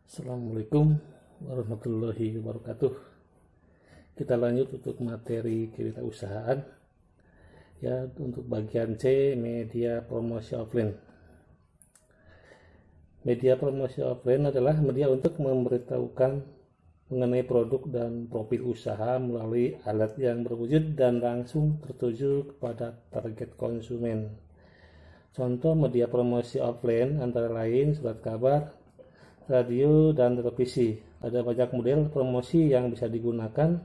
Assalamualaikum warahmatullahi wabarakatuh. Kita lanjut untuk materi kewirausahaan ya, untuk bagian C, media promosi offline. Media promosi offline adalah media untuk memberitahukan mengenai produk dan profil usaha melalui alat yang berwujud dan langsung tertuju kepada target konsumen. Contoh media promosi offline antara lain surat kabar, radio, dan televisi. Ada banyak model promosi yang bisa digunakan,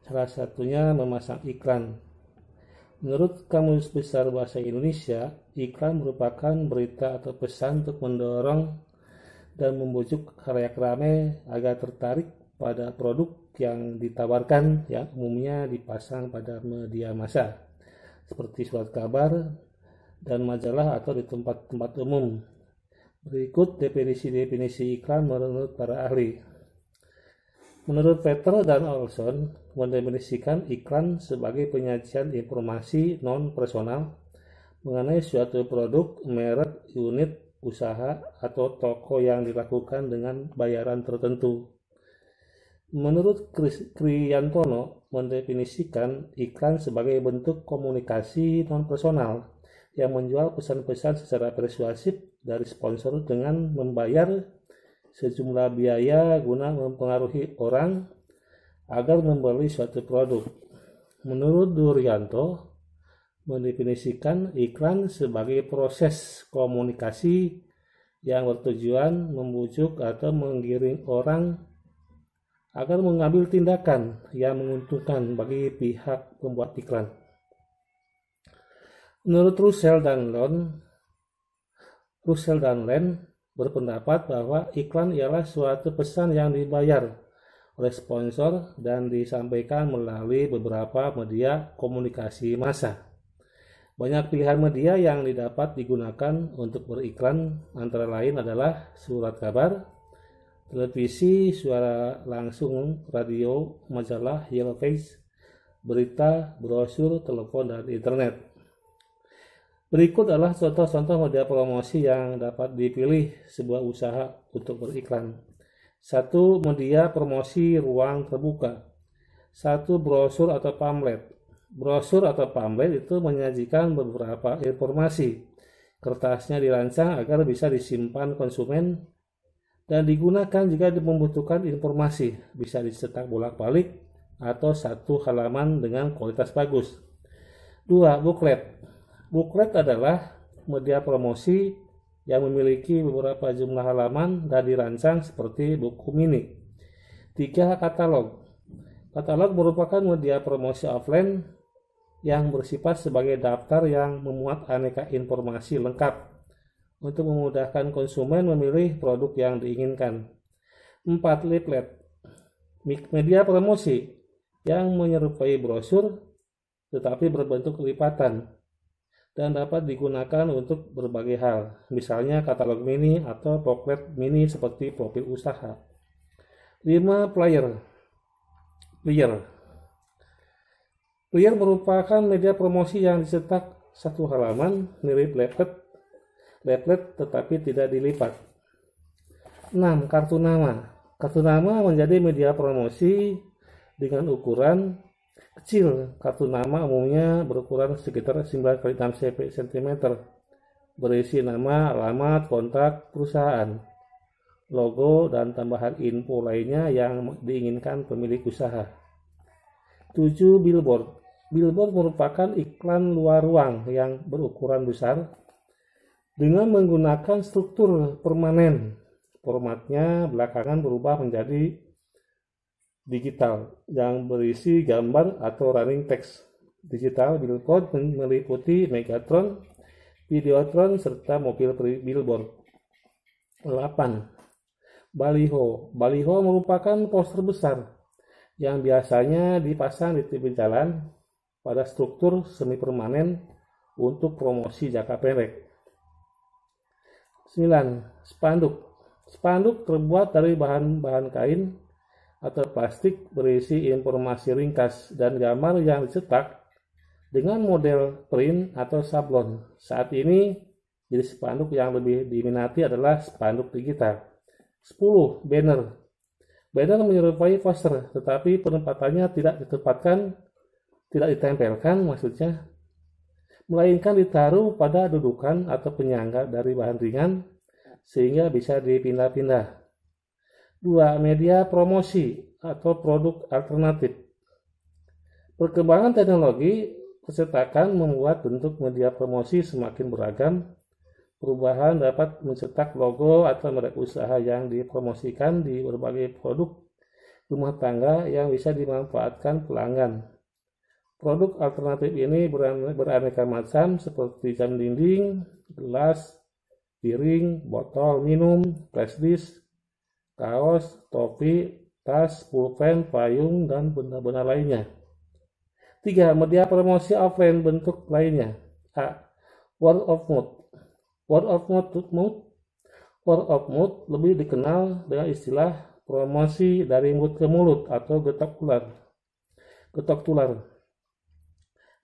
salah satunya memasang iklan. Menurut Kamus Besar Bahasa Indonesia, iklan merupakan berita atau pesan untuk mendorong dan membujuk khalayak ramai agar tertarik pada produk yang ditawarkan, yang umumnya dipasang pada media massa seperti surat kabar dan majalah atau di tempat-tempat umum. Berikut definisi-definisi iklan menurut para ahli. Menurut Peter dan Olson, mendefinisikan iklan sebagai penyajian informasi non-personal mengenai suatu produk, merek, unit, usaha, atau toko yang dilakukan dengan bayaran tertentu. Menurut Kriyantono, mendefinisikan iklan sebagai bentuk komunikasi non-personal yang menjual pesan-pesan secara persuasif dari sponsor dengan membayar sejumlah biaya guna mempengaruhi orang agar membeli suatu produk. Menurut Duryanto, mendefinisikan iklan sebagai proses komunikasi yang bertujuan membujuk atau menggiring orang agar mengambil tindakan yang menguntungkan bagi pihak pembuat iklan. Menurut Russell dan Land berpendapat bahwa iklan ialah suatu pesan yang dibayar oleh sponsor dan disampaikan melalui beberapa media komunikasi massa. Banyak pilihan media yang dapat digunakan untuk beriklan, antara lain adalah surat kabar, televisi, suara langsung, radio, majalah, yellow page, berita, brosur, telepon, dan internet. Berikut adalah contoh-contoh media promosi yang dapat dipilih sebuah usaha untuk beriklan. 1. Media promosi ruang terbuka. 1. Brosur atau pamflet. Brosur atau pamflet itu menyajikan beberapa informasi. Kertasnya dirancang agar bisa disimpan konsumen dan digunakan jika membutuhkan informasi. Bisa dicetak bolak-balik atau satu halaman dengan kualitas bagus. 2. Booklet. Booklet adalah media promosi yang memiliki beberapa jumlah halaman dan dirancang seperti buku mini. 3. Katalog. Katalog merupakan media promosi offline yang bersifat sebagai daftar yang memuat aneka informasi lengkap untuk memudahkan konsumen memilih produk yang diinginkan. 4. Leaflet. Media promosi yang menyerupai brosur tetapi berbentuk lipatan dan dapat digunakan untuk berbagai hal, misalnya katalog mini atau booklet mini seperti profil usaha. 5. Flyer. Flyer merupakan media promosi yang dicetak satu halaman mirip leaflet tetapi tidak dilipat. 6. Kartu nama. Kartu nama menjadi media promosi dengan ukuran kecil. Kartu nama umumnya berukuran sekitar 9x6 cm, berisi nama, alamat, kontak perusahaan, logo, dan tambahan info lainnya yang diinginkan pemilik usaha. 7. Billboard. Billboard merupakan iklan luar ruang yang berukuran besar dengan menggunakan struktur permanen. Formatnya belakangan berubah menjadi digital yang berisi gambar atau running text. Digital billboard meliputi Megatron, Videotron, serta mobil billboard. 8. Baliho. Baliho merupakan poster besar yang biasanya dipasang di tepi jalan pada struktur semi permanen untuk promosi jangka pendek. 9. Spanduk. Spanduk terbuat dari bahan kain atau plastik berisi informasi ringkas dan gambar yang dicetak dengan model print atau sablon. Saat ini jenis spanduk yang lebih diminati adalah spanduk digital. 10. Banner. Banner menyerupai poster, tetapi penempatannya tidak ditempelkan maksudnya, melainkan ditaruh pada dudukan atau penyangga dari bahan ringan sehingga bisa dipindah-pindah. 2. Media promosi atau produk alternatif. Perkembangan teknologi percetakan membuat bentuk media promosi semakin beragam. Perubahan dapat mencetak logo atau merek usaha yang dipromosikan di berbagai produk rumah tangga yang bisa dimanfaatkan pelanggan. Produk alternatif ini beraneka macam seperti jam dinding, gelas, piring, botol minum, flashdisk, kaos, topi, tas, pulpen, payung, dan benda-benda lainnya. 3. Media promosi offline bentuk lainnya. A. Word of mouth. Word of mouth lebih dikenal dengan istilah promosi dari mulut ke mulut atau getok tular.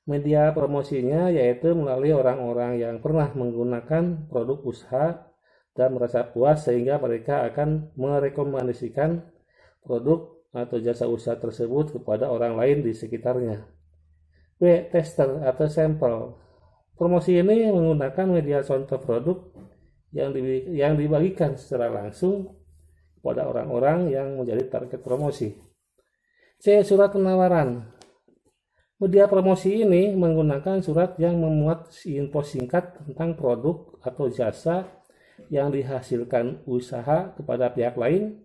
Media promosinya yaitu melalui orang-orang yang pernah menggunakan produk usaha dan merasa puas sehingga mereka akan merekomendasikan produk atau jasa usaha tersebut kepada orang lain di sekitarnya. B. Tester atau sampel. Promosi ini menggunakan media contoh produk yang dibagikan secara langsung kepada orang-orang yang menjadi target promosi. C. Surat penawaran. Media promosi ini menggunakan surat yang memuat info singkat tentang produk atau jasa yang dihasilkan usaha kepada pihak lain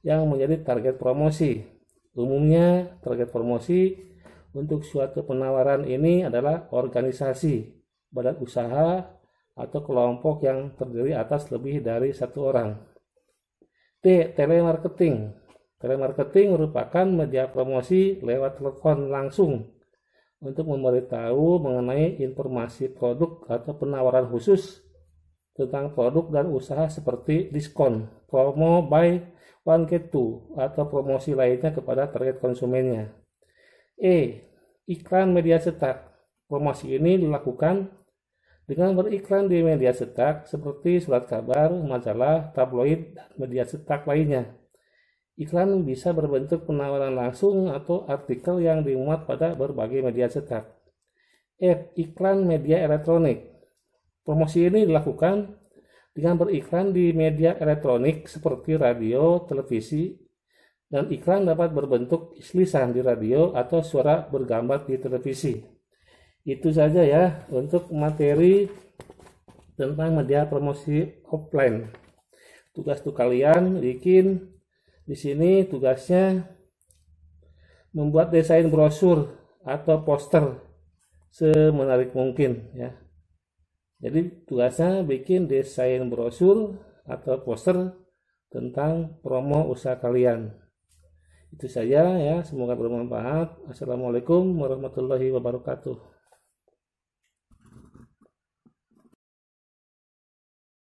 yang menjadi target promosi. Umumnya target promosi untuk suatu penawaran ini adalah organisasi, badan usaha, atau kelompok yang terdiri atas lebih dari satu orang. D. Telemarketing. Telemarketing merupakan media promosi lewat telepon langsung untuk memberitahu mengenai informasi produk atau penawaran khusus tentang produk dan usaha seperti diskon, promo buy one get two, atau promosi lainnya kepada target konsumennya. E. Iklan media cetak. Promosi ini dilakukan dengan beriklan di media cetak seperti surat kabar, majalah, tabloid, dan media cetak lainnya. Iklan bisa berbentuk penawaran langsung atau artikel yang dimuat pada berbagai media cetak. F. Iklan media elektronik. Promosi ini dilakukan dengan beriklan di media elektronik seperti radio, televisi, dan iklan dapat berbentuk tulisan di radio atau suara bergambar di televisi. Itu saja ya untuk materi tentang media promosi offline. Tugas kalian bikin di sini tugasnya membuat desain brosur atau poster semenarik mungkin ya. Jadi tugasnya bikin desain brosur atau poster tentang promo usaha kalian. Itu saja ya, semoga bermanfaat. Assalamualaikum warahmatullahi wabarakatuh.